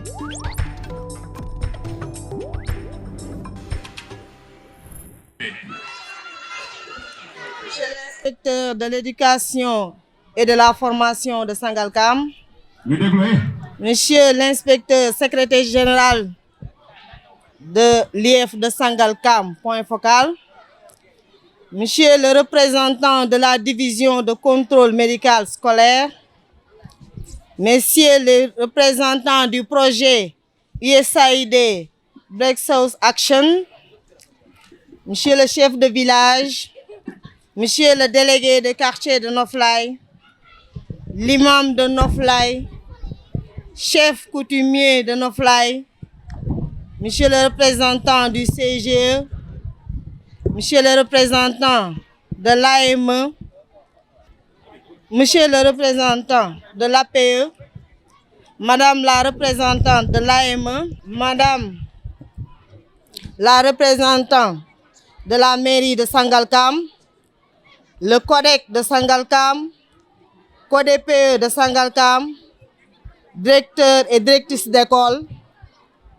Monsieur l'inspecteur de l'éducation et de la formation de Sangalkam, Monsieur l'inspecteur secrétaire général de l'IF de Sangalkam, point focal, Monsieur le représentant de la division de contrôle médical scolaire, Messieurs les représentants du projet USAID Breakthrough Action, Monsieur le chef de village, Monsieur le délégué de quartier de Noflaye, l'imam de Noflaye, chef coutumier de Noflaye, Monsieur le représentant du CGE, Monsieur le représentant de l'AME, Monsieur le représentant de l'APE, Madame la représentante de l'AME, Madame la représentante de la mairie de Sangalkam, le CODEC de Sangalkam, CODEPE de Sangalkam, directeur et directrice d'école,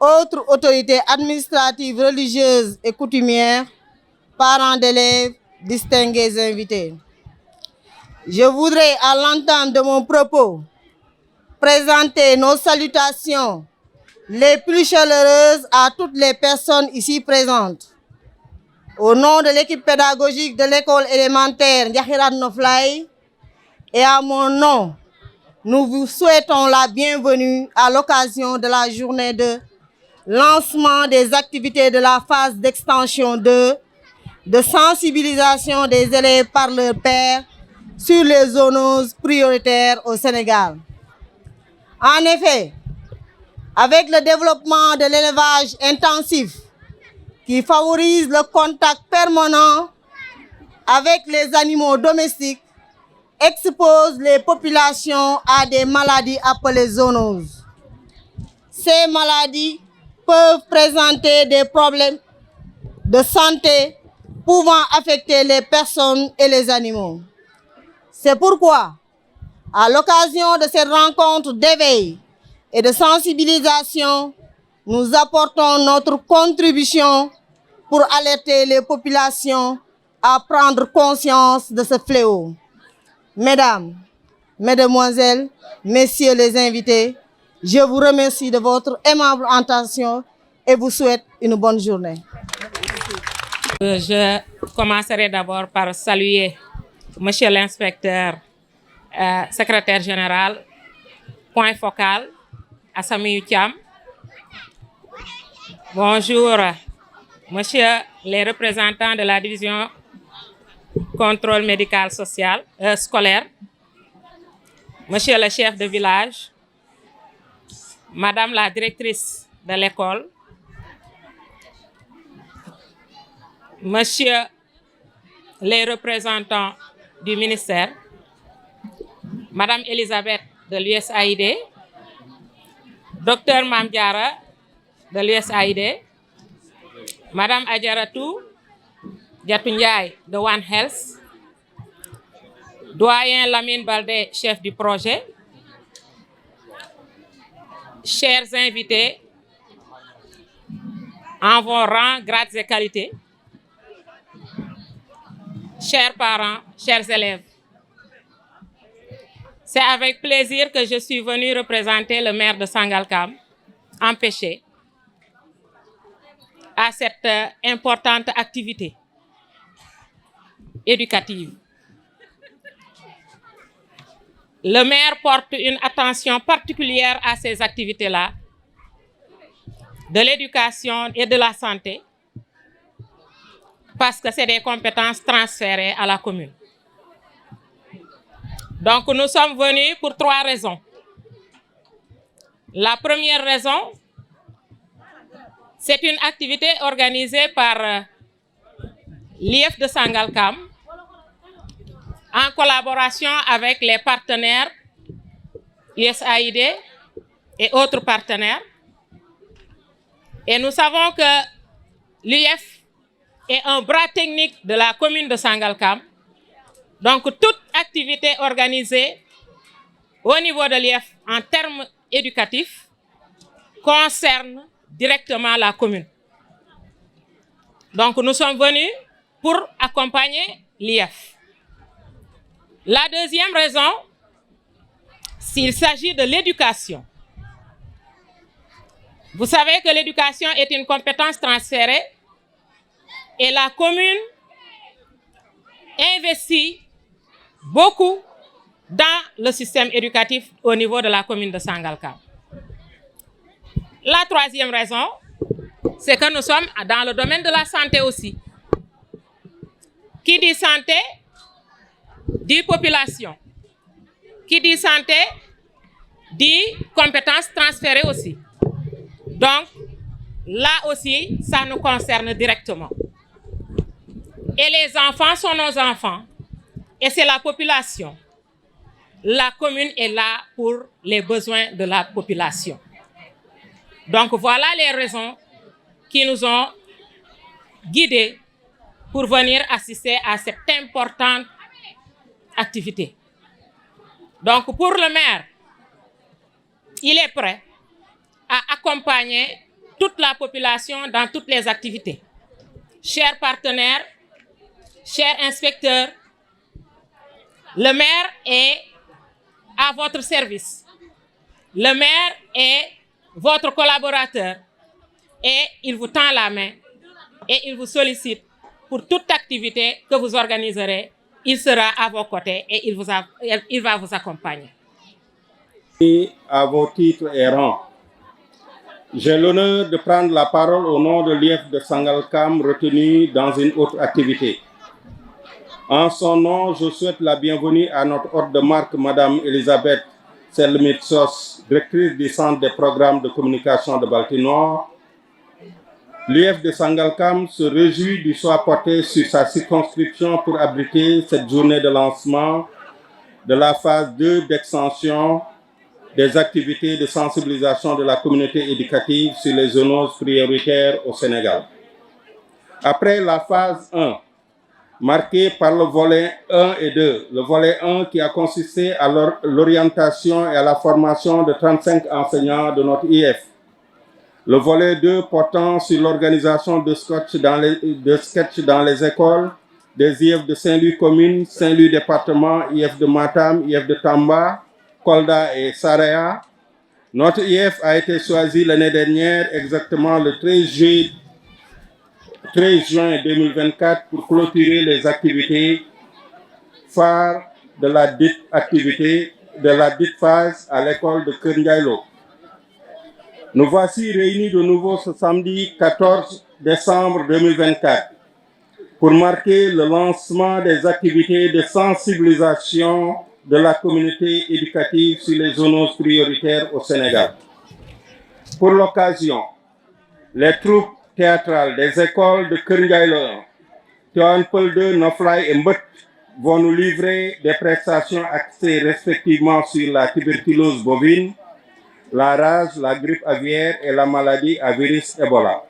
autres autorités administratives, religieuses et coutumières, parents d'élèves, distingués invités. Je voudrais, à l'entame de mon propos, présenter nos salutations les plus chaleureuses à toutes les personnes ici présentes. Au nom de l'équipe pédagogique de l'école élémentaire Ndiakhirat Noflaye et à mon nom, nous vous souhaitons la bienvenue à l'occasion de la journée de lancement des activités de la phase d'extension 2, de sensibilisation des élèves par leurs pairs sur les zoonoses prioritaires au Sénégal. En effet, avec le développement de l'élevage intensif qui favorise le contact permanent avec les animaux domestiques, expose les populations à des maladies appelées zoonoses. Ces maladies peuvent présenter des problèmes de santé pouvant affecter les personnes et les animaux. C'est pourquoi, à l'occasion de cette rencontre d'éveil et de sensibilisation, nous apportons notre contribution pour alerter les populations à prendre conscience de ce fléau. Mesdames, Mesdemoiselles, Messieurs les invités, je vous remercie de votre aimable attention et vous souhaite une bonne journée. Je commencerai d'abord par saluer Monsieur l'inspecteur secrétaire général, point focal, Assami Thiam. Bonjour, Monsieur les représentants de la division contrôle médical social, scolaire, Monsieur le chef de village, Madame la directrice de l'école, Monsieur les représentants du ministère, Madame Elisabeth de l'USAID, Docteur Mamdiara de l'USAID, Madame Adjaratou Diatoundiaï de One Health, Doyen Lamine Baldé, chef du projet, chers invités, en vos rangs, grades et qualités, chers parents, chers élèves, c'est avec plaisir que je suis venue représenter le maire de Sangalkam, empêché, à cette importante activité éducative. Le maire porte une attention particulière à ces activités-là, de l'éducation et de la santé, parce que c'est des compétences transférées à la commune. Donc nous sommes venus pour 3 raisons. La première raison, c'est une activité organisée par l'IF de Sangalkam en collaboration avec les partenaires USAID et autres partenaires. Et nous savons que l'IF est un bras technique de la commune de Sangalkam. Donc toute activité organisée au niveau de l'IF en termes éducatifs concerne directement la commune. Donc nous sommes venus pour accompagner l'IEF. La deuxième raison, s'il s'agit de l'éducation. Vous savez que l'éducation est une compétence transférée et la commune investit beaucoup dans le système éducatif au niveau de la commune de Sangalkam. La troisième raison, c'est que nous sommes dans le domaine de la santé aussi. Qui dit santé, dit population. Qui dit santé, dit compétences transférées aussi. Donc, là aussi, ça nous concerne directement. Et les enfants sont nos enfants. Et c'est la population. La commune est là pour les besoins de la population. Donc, voilà les raisons qui nous ont guidés pour venir assister à cette importante activité. Donc, pour le maire, il est prêt à accompagner toute la population dans toutes les activités. Chers partenaires, chers inspecteurs, le maire est à votre service. Le maire est votre collaborateur et il vous tend la main et il vous sollicite pour toute activité que vous organiserez. Il sera à vos côtés et il va vous accompagner. À vos titres et rangs, j'ai l'honneur de prendre la parole au nom de l'IEF de Sangalkam retenu dans une autre activité. En son nom, je souhaite la bienvenue à notre hôte de marque, Madame Elisabeth Selmitsos, directrice du Centre des programmes de communication de Baltimore. L'IEF de Sangalkam se réjouit du choix porté sur sa circonscription pour abriter cette journée de lancement de la phase 2 d'extension des activités de sensibilisation de la communauté éducative sur les zoonoses prioritaires au Sénégal. Après la phase 1, marquée par le volet 1 et 2, le volet 1 qui a consisté à l'orientation et à la formation de 35 enseignants de notre IEF, le volet 2 portant sur l'organisation de sketch dans les écoles des IEF de Saint-Louis commune, Saint-Louis département, IEF de Matam, IEF de Tamba, Kolda et Saraya. Notre IEF a été choisi l'année dernière, exactement le 13 juin 2024, pour clôturer les activités phares de la dite phase à l'école de Kerngailo. Nous voici réunis de nouveau ce samedi 14 décembre 2024 pour marquer le lancement des activités de sensibilisation de la communauté éducative sur les zoonoses prioritaires au Sénégal. Pour l'occasion, les troupes théâtrales des écoles de Kerngailo, Tivaouane Peulh 2, Noflaye et Mbeuth vont nous livrer des prestations axées respectivement sur la tuberculose bovine, la rage, la grippe aviaire et la maladie à virus Ebola.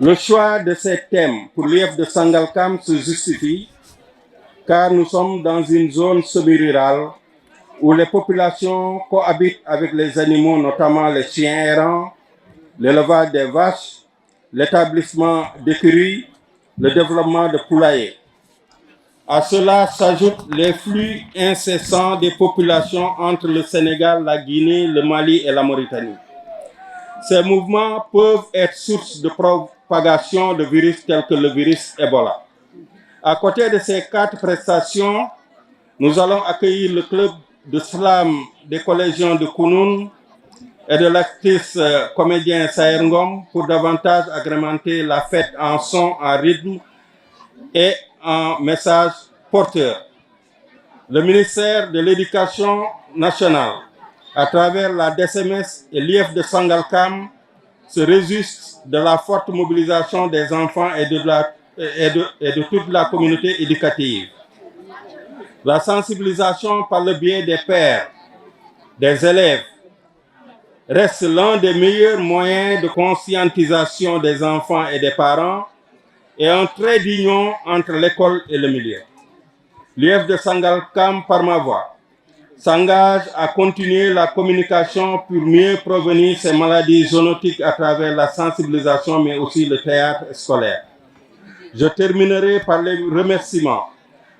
Le choix de ces thèmes pour l'IEF de Sangalkam se justifie car nous sommes dans une zone semi-rurale où les populations cohabitent avec les animaux, notamment les chiens errants, l'élevage des vaches, l'établissement d'écuries, le développement de poulaillers. À cela s'ajoutent les flux incessants des populations entre le Sénégal, la Guinée, le Mali et la Mauritanie. Ces mouvements peuvent être source de propagation de virus tels que le virus Ebola. À côté de ces 4 prestations, nous allons accueillir le club de slam des collégiens de Kounoun et de l'actrice comédien Saher Ngom pour davantage agrémenter la fête en son, en rythme et en message porteur. Le ministère de l'Éducation nationale, à travers la DSMS et l'IEF de Sangalkam, se réjouissent de la forte mobilisation des enfants et de toute la communauté éducative. La sensibilisation par le biais des pairs, des élèves, reste l'un des meilleurs moyens de conscientisation des enfants et des parents et un trait d'union entre l'école et le milieu. L'IEF de Sangalkam, par ma voix, s'engage à continuer la communication pour mieux prévenir ces maladies zoonotiques à travers la sensibilisation, mais aussi le théâtre scolaire. Je terminerai par les remerciements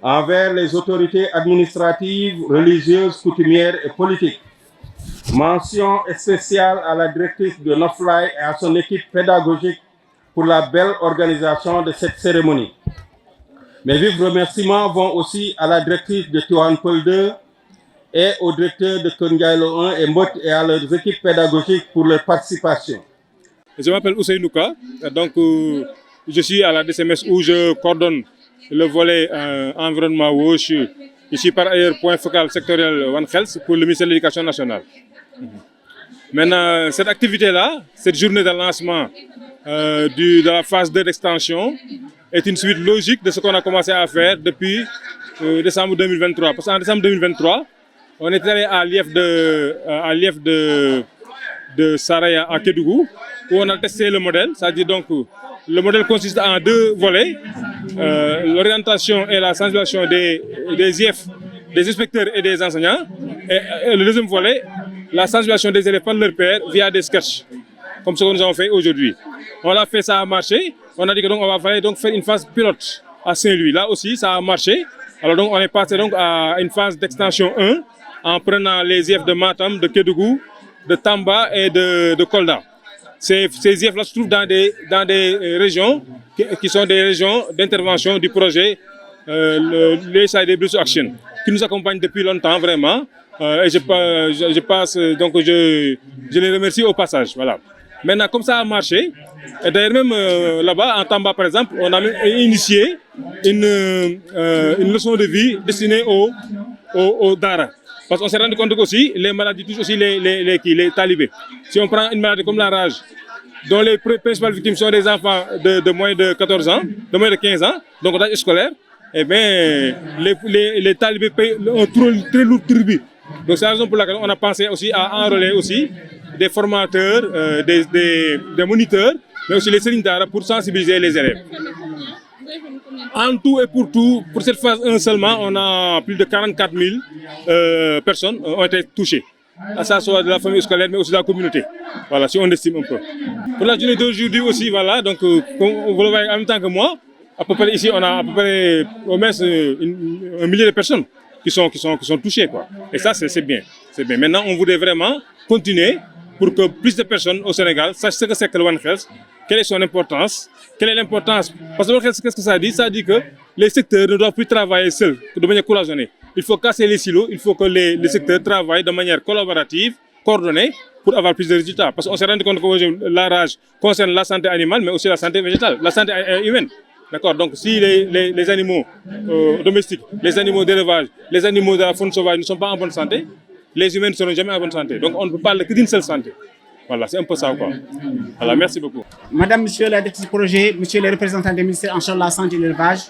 envers les autorités administratives, religieuses, coutumières et politiques. Mention spéciale à la directrice de Nofly et à son équipe pédagogique pour la belle organisation de cette cérémonie. Mes vifs remerciements vont aussi à la directrice de Tivaouane Peulh 2 et au directeur de Keur Ndiaye Lo 1 et Mbot et à leurs équipes pédagogiques pour leur participation. Je m'appelle Ousseynou Ka, donc je suis à la DCMS où je coordonne le volet environnement WOSH. Je suis par ailleurs point focal sectoriel One Health pour le ministère de l'Éducation nationale. Maintenant, cette activité-là, cette journée de lancement de la phase 2 d'extension est une suite logique de ce qu'on a commencé à faire depuis décembre 2023. Parce qu'en décembre 2023, on est allé à l'IF de Saraya à Kédougou, où on a testé le modèle. C'est-à-dire donc, le modèle consiste en deux volets, l'orientation et la sensibilisation des IF, des inspecteurs et des enseignants. Et le deuxième volet, la sensibilisation des élèves par leur père via des sketchs, comme ce que nous avons fait aujourd'hui. On l'a fait, ça a marché. On a dit que donc on va donc faire une phase pilote à Saint-Louis. Là aussi, ça a marché. Alors donc on est passé donc à une phase d'extension 1 en prenant les IF de Matam, de Kédougou, de Tamba et de Kolda. Ces IF-là se trouvent dans des régions qui sont des régions d'intervention du projet l'USAID Blues Action, qui nous accompagne depuis longtemps vraiment. Et je les remercie au passage. Voilà. Maintenant, comme ça a marché, et d'ailleurs même là-bas, en Tamba par exemple, on a même initié une leçon de vie destinée aux Dara. Parce qu'on s'est rendu compte aussi les maladies touchent aussi les talibés. Si on prend une maladie comme la rage, dont les principales victimes sont des enfants de moins de 14 ans, de moins de 15 ans, donc d'âge scolaire, eh bien, les talibés payent un très lourd tribut. Donc c'est la raison pour laquelle on a pensé aussi à enrôler aussi des formateurs, des moniteurs, mais aussi les sérines d'ara pour sensibiliser les élèves. En tout et pour tout, pour cette phase 1 seulement, on a plus de 44 000 personnes ont été touchées. À ça soit de la famille scolaire, mais aussi de la communauté. Voilà, si on estime un peu. Pour la journée d'aujourd'hui aussi, voilà, donc vous le voyez en même temps que moi, à peu près ici, on a à peu près au moins un millier de personnes qui sont touchées, quoi. Et ça, c'est bien. C'est bien. Maintenant, on voudrait vraiment continuer pour que plus de personnes au Sénégal sachent ce que c'est que le One Health, quelle est son importance, quelle est l'importance. Parce que le One Health, qu'est-ce que ça dit? Ça dit que les secteurs ne doivent plus travailler seuls, de manière cloisonnée. Il faut casser les silos, il faut que les secteurs travaillent de manière collaborative, coordonnée, pour avoir plus de résultats. Parce qu'on s'est rendu compte que la rage concerne la santé animale, mais aussi la santé végétale, la santé humaine. D'accord. Donc si les animaux domestiques, les animaux d'élevage, les animaux de la faune sauvage ne sont pas en bonne santé, les humains ne seront jamais en bonne santé. Donc on ne peut parler que d'une seule santé. Voilà, c'est un peu ça, quoi. Voilà, merci beaucoup. Madame, monsieur la directrice du projet, monsieur les représentants des ministères en charge de la santé et de l'élevage,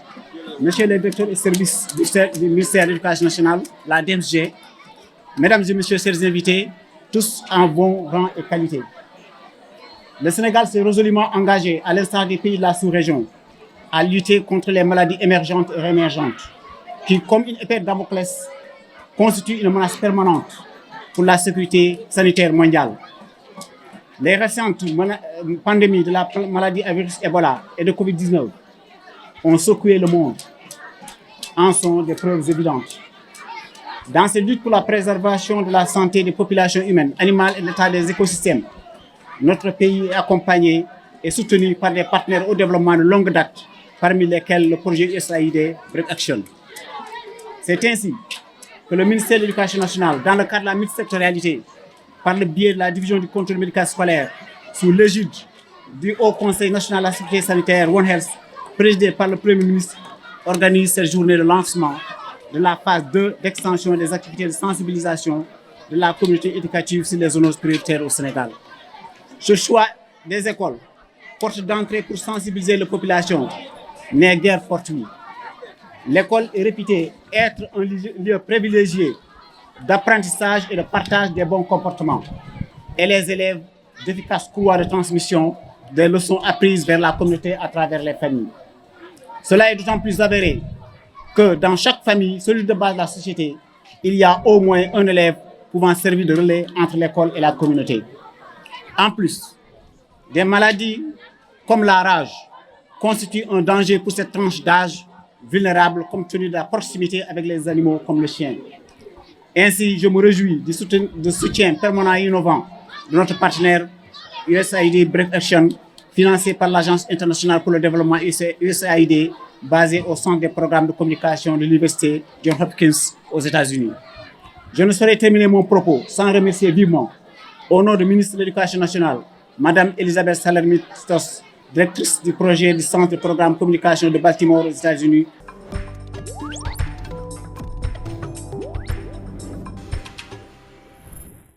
monsieur le directeur des services du ministère de l'Éducation nationale, la DMG, mesdames et messieurs, chers invités, tous en bon rang et qualité. Le Sénégal s'est résolument engagé, à l'instar des pays de la sous-région, à lutter contre les maladies émergentes et réémergentes, qui, comme une épée de Damoclès, constituent une menace permanente pour la sécurité sanitaire mondiale. Les récentes pandémies de la maladie à virus Ebola et de Covid-19 ont secoué le monde. En sont des preuves évidentes. Dans cette lutte pour la préservation de la santé des populations humaines, animales et de l'état des écosystèmes, notre pays est accompagné et soutenu par des partenaires au développement de longue date, parmi lesquels le projet USAID Break Action. C'est ainsi que le ministère de l'Éducation nationale, dans le cadre de la multisectorialité, par le biais de la division du contrôle médical scolaire, sous l'égide du Haut Conseil national de la sécurité sanitaire One Health, présidé par le Premier ministre, organise cette journée de lancement de la phase 2 d'extension des activités de sensibilisation de la communauté éducative sur les zones prioritaires au Sénégal. Ce choix des écoles, porte d'entrée pour sensibiliser la population, n'est guère fortuit. L'école est réputée être un lieu privilégié d'apprentissage et de partage des bons comportements, et les élèves d'efficaces couloirs de transmission des leçons apprises vers la communauté à travers les familles. Cela est d'autant plus avéré que dans chaque famille, cellule de base de la société, il y a au moins un élève pouvant servir de relais entre l'école et la communauté. En plus, des maladies comme la rage constituent un danger pour cette tranche d'âge vulnérable compte tenu de la proximité avec les animaux comme le chien. Ainsi, je me réjouis du soutien permanent et innovant de notre partenaire USAID Brief Action, financé par l'Agence internationale pour le développement USAID, basée au centre des programmes de communication de l'Université Johns Hopkins aux États-Unis. Je ne saurais terminer mon propos sans remercier vivement, au nom du ministre de l'Éducation nationale, Mme Elisabeth Salerno-Mittos, directrice du projet du Centre de programme communication de Baltimore aux États-Unis,